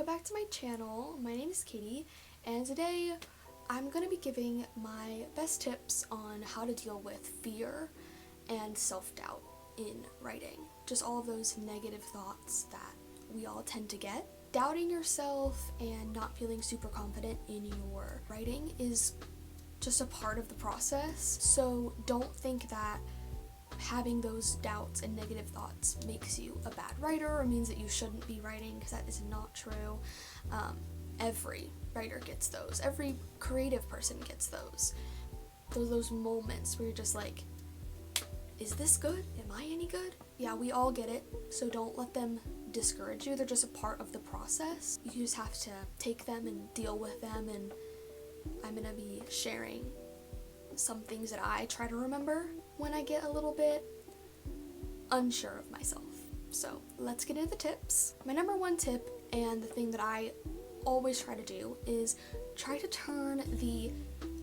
welcome back to my channel. My name is Katie, and today I'm going to be giving my best tips on how to deal with fear and self-doubt in writing. Just all of those negative thoughts that we all tend to get. Doubting yourself and not feeling super confident in your writing is just a part of the process, so don't think that having those doubts and negative thoughts makes you a bad writer or means that you shouldn't be writing, because that is not true. Every writer gets those. Every creative person gets those moments where you're just like, is this good? Am I any good? Yeah, we all get it, so don't let them discourage you. They're just a part of the process. You just have to take them and deal with them, and I'm gonna be sharing some things that I try to remember when I get a little bit unsure of myself. So let's get into the tips. My number one tip, and the thing that I always try to do, is try to turn the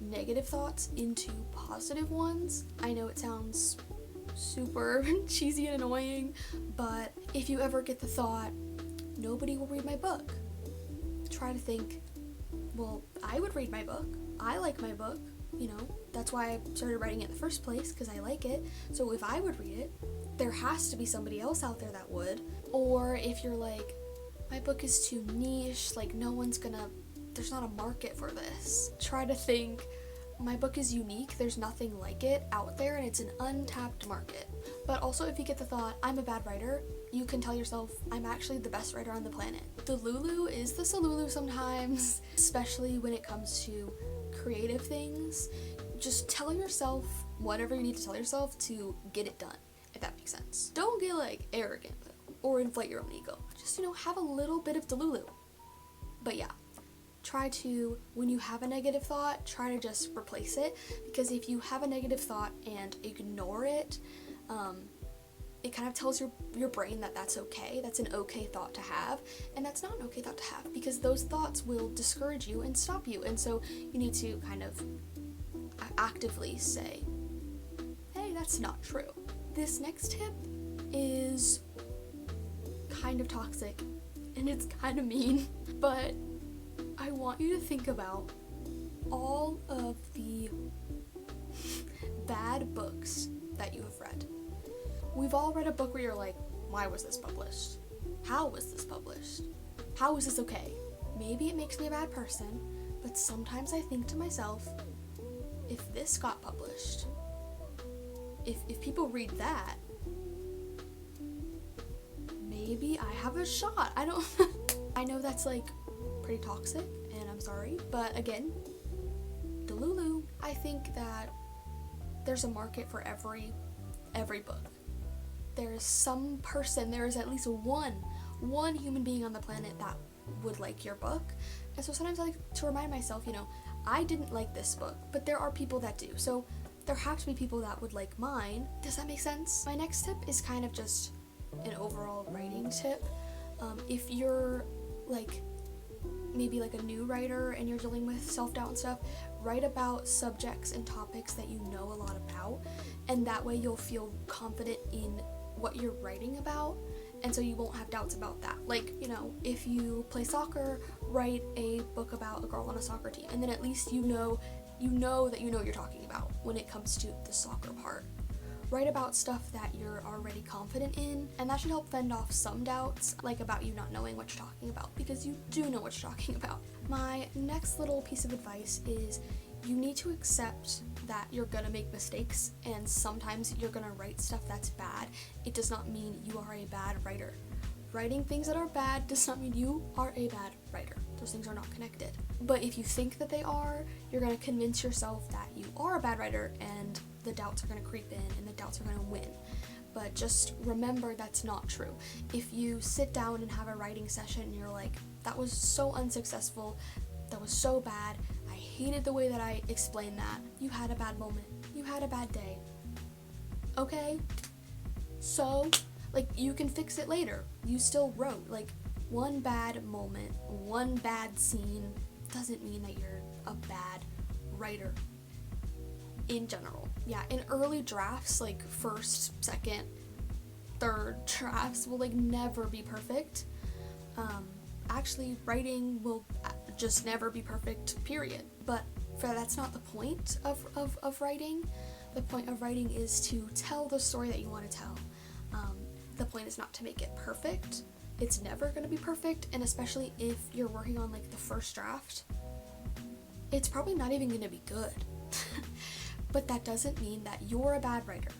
negative thoughts into positive ones. I know it sounds super cheesy and annoying, but if you ever get the thought, nobody will read my book, try to think, well, I would read my book. I like my book. You know, that's why I started writing it in the first place, because I like it. So if I would read it, there has to be somebody else out there that would. Or if you're like, my book is too niche, like there's not a market for this. Try to think, my book is unique, there's nothing like it out there, and it's an untapped market. But also, if you get the thought, I'm a bad writer, you can tell yourself, I'm actually the best writer on the planet. The Lulu is the Salulu sometimes, especially when it comes to creative things. Just tell yourself whatever you need to tell yourself to get it done, if that makes sense. Don't get like arrogant or inflate your own ego. Just, have a little bit of Delulu. But yeah, try to, when you have a negative thought, try to just replace it, because if you have a negative thought and ignore it, it kind of tells your brain that that's okay. That's an okay thought to have, and that's not an okay thought to have, because those thoughts will discourage you and stop you. And so you need to kind of actively say, hey, that's not true. This next tip is kind of toxic and it's kind of mean, but I want you to think about all of the bad books that you have read. We've all read a book where you're like, why was this published? How was this published? How is this okay? Maybe it makes me a bad person, but sometimes I think to myself, if this got published, if people read that, maybe I have a shot. I know that's like pretty toxic, and I'm sorry, but again, Delulu. I think that there's a market for every book. There's some person, there is at least one human being on the planet that would like your book. And so sometimes I like to remind myself, I didn't like this book, but there are people that do. So there have to be people that would like mine. Does that make sense? My next tip is kind of just an overall writing tip. If you're like maybe like a new writer and you're dealing with self-doubt and stuff, write about subjects and topics that you know a lot about, and that way you'll feel confident in what you're writing about, and so you won't have doubts about that. Like, if you play soccer, write a book about a girl on a soccer team, and then at least you know what you're talking about when it comes to the soccer part. Write about stuff that you're already confident in, and that should help fend off some doubts, like about you not knowing what you're talking about, because you do know what you're talking about. My next little piece of advice is you need to accept that you're gonna make mistakes, and sometimes you're gonna write stuff that's bad. It does not mean you are a bad writer. Writing things that are bad does not mean you are a bad writer. Those things are not connected. But if you think that they are, you're gonna convince yourself that you are a bad writer, and the doubts are gonna creep in and the doubts are gonna win. But just remember that's not true. If you sit down and have a writing session and you're like, that was so unsuccessful, that was so bad, I hated the way that I explained that, you had a bad moment, you had a bad day. Okay? So, you can fix it later. You still wrote. One bad moment, one bad scene doesn't mean that you're a bad writer in general. Yeah, in early drafts, first, second, third drafts will never be perfect. actually writing will just never be perfect, period. But that's not the point of writing. The point of writing is to tell the story that you want to tell. The point is not to make it perfect. It's never going to be perfect, and especially if you're working on like the first draft, it's probably not even going to be good. But that doesn't mean that you're a bad writer.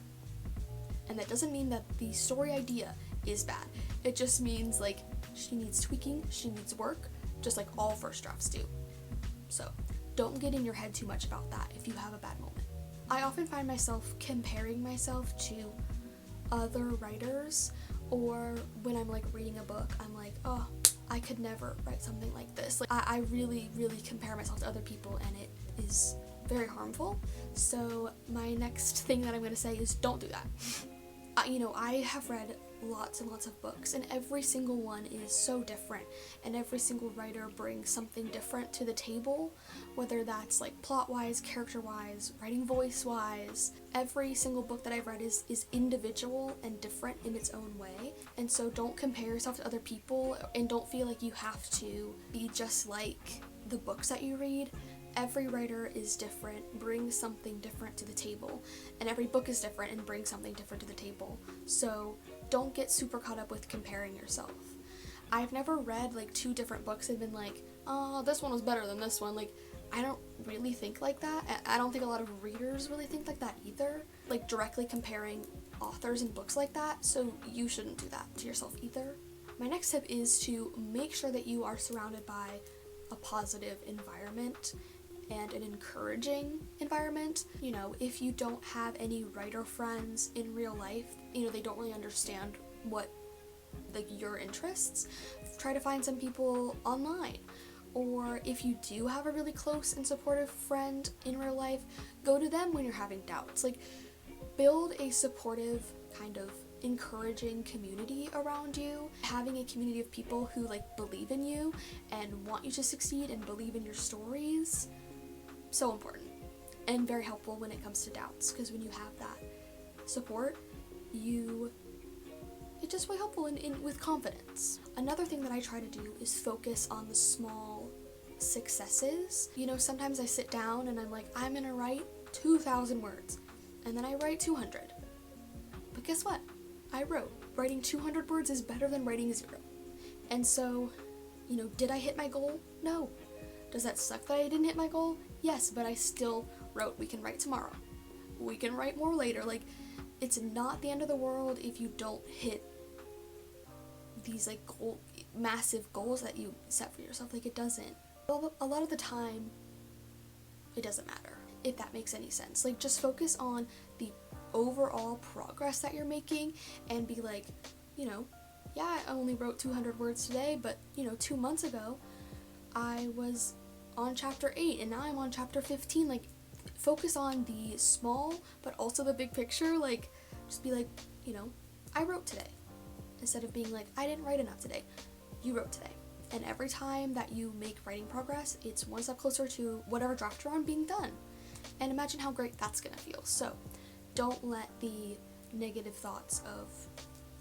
And that doesn't mean that the story idea is bad. It just means like she needs tweaking, she needs work, just like all first drafts do. So don't get in your head too much about that if you have a bad moment. I often find myself comparing myself to other writers, or when I'm like reading a book, I'm like, oh, I could never write something like this. Like I really compare myself to other people, and it is very harmful. So my next thing that I'm going to say is don't do that. I have read lots and lots of books, and every single one is so different, and every single writer brings something different to the table, whether that's like plot-wise, character-wise, writing voice-wise. Every single book that I've read is individual and different in its own way, and so don't compare yourself to other people, and don't feel like you have to be just like the books that you read. Every writer is different, brings something different to the table, and every book is different and brings something different to the table. So don't get super caught up with comparing yourself. I've never read like two different books and been like, oh, this one was better than this one. Like, I don't really think like that. I don't think a lot of readers really think like that either, like directly comparing authors and books like that, so you shouldn't do that to yourself either. My next tip is to make sure that you are surrounded by a positive environment and an encouraging environment. If you don't have any writer friends in real life, they don't really understand what like your interests, try to find some people online. Or if you do have a really close and supportive friend in real life, go to them when you're having doubts. Like, build a supportive, kind of encouraging community around you. Having a community of people who like believe in you and want you to succeed and believe in your stories, so important and very helpful when it comes to doubts, because when you have that support, it's just really helpful with confidence. Another thing that I try to do is focus on the small successes. Sometimes I sit down and I'm like, I'm gonna write 2,000 words, and then I write 200. But guess what? I wrote. Writing 200 words is better than writing 0. And so, did I hit my goal? No. Does that suck that I didn't hit my goal? Yes, but I still wrote. We can write tomorrow. We can write more later. Like, it's not the end of the world if you don't hit these like massive goals that you set for yourself. Like, it doesn't. A lot of the time, it doesn't matter, if that makes any sense. Like, just focus on the overall progress that you're making and be like, yeah, I only wrote 200 words today, but 2 months ago I was on chapter 8 and now I'm on chapter 15. Like, focus on the small but also the big picture. Like, just be like, I wrote today, instead of being like, I didn't write enough today. You wrote today. And every time that you make writing progress, it's one step closer to whatever draft you're on being done. And imagine how great that's gonna feel. So don't let the negative thoughts of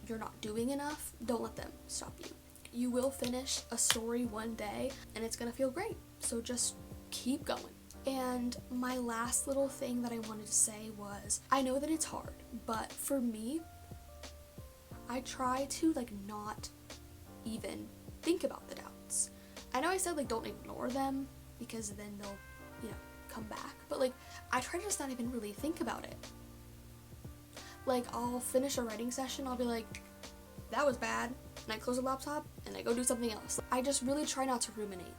you're not doing enough, don't let them stop you. You will finish a story one day and it's gonna feel great. So just keep going. And my last little thing that I wanted to say was, I know that it's hard, but for me, I try to like not even think about the doubts. I know I said like don't ignore them, because then they'll, come back, but like I try to just not even really think about it. Like, I'll finish a writing session, I'll be like, that was bad, and I close the laptop and I go do something else. I just really try not to ruminate,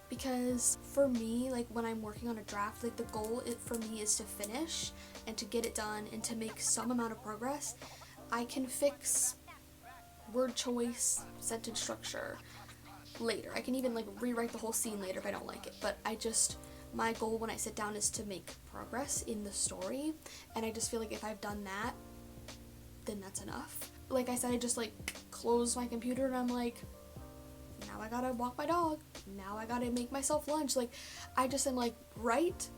because for me, like when I'm working on a draft, like the goal for me is to finish and to get it done and to make some amount of progress. I can fix word choice, sentence structure later. I can even like rewrite the whole scene later if I don't like it, but my goal when I sit down is to make progress in the story, and I just feel like if I've done that, then that's enough. Like I said, I just like close my computer and I'm like, now I gotta walk my dog, now I gotta make myself lunch. Like, I just am like, write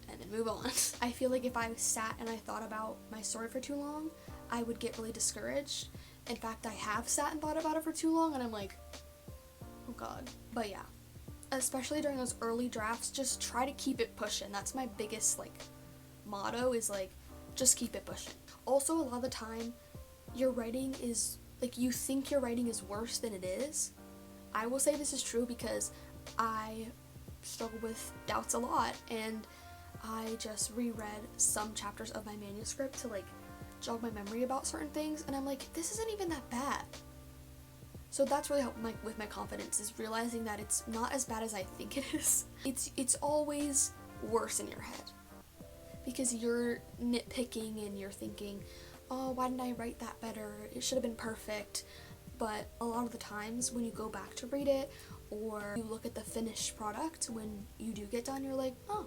and then move on. I feel like if I sat and I thought about my story for too long, I would get really discouraged. In fact, I have sat and thought about it for too long and I'm like, Oh god. But yeah, especially during those early drafts, just try to keep it pushing. That's my biggest like motto, is like just keep it pushing. Also, a lot of the time your writing is like, you think your writing is worse than it is. I will say this is true because I struggle with doubts a lot, and I just reread some chapters of my manuscript to like jog my memory about certain things, and I'm like, this isn't even that bad. So that's really helped with my confidence, is realizing that it's not as bad as I think it is. It's always worse in your head because you're nitpicking and you're thinking, oh, why didn't I write that better? It should have been perfect. But a lot of the times when you go back to read it, or you look at the finished product when you do get done, you're like, oh,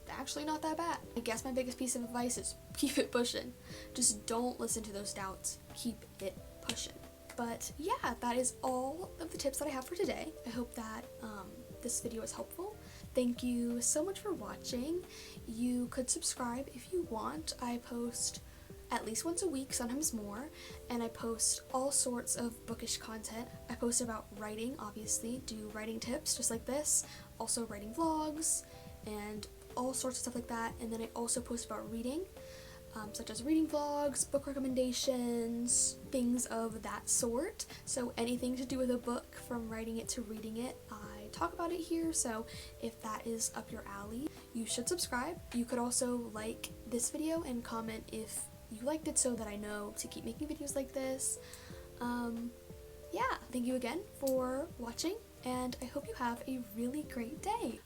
actually not that bad. I guess my biggest piece of advice is keep it pushing. Just don't listen to those doubts. Keep it pushing. But yeah, that is all of the tips that I have for today. I hope that this video is helpful. Thank you so much for watching. You could subscribe if you want. I post at least once a week, sometimes more, and I post all sorts of bookish content. I post about writing, obviously, do writing tips just like this, also writing vlogs, and all sorts of stuff like that. And then I also post about reading, such as reading vlogs, book recommendations, things of that sort. So anything to do with a book, from writing it to reading it, I talk about it here. So if that is up your alley, you should subscribe. You could also like this video and comment if you liked it, so that I know to keep making videos like this. Yeah, thank you again for watching, and I hope you have a really great day.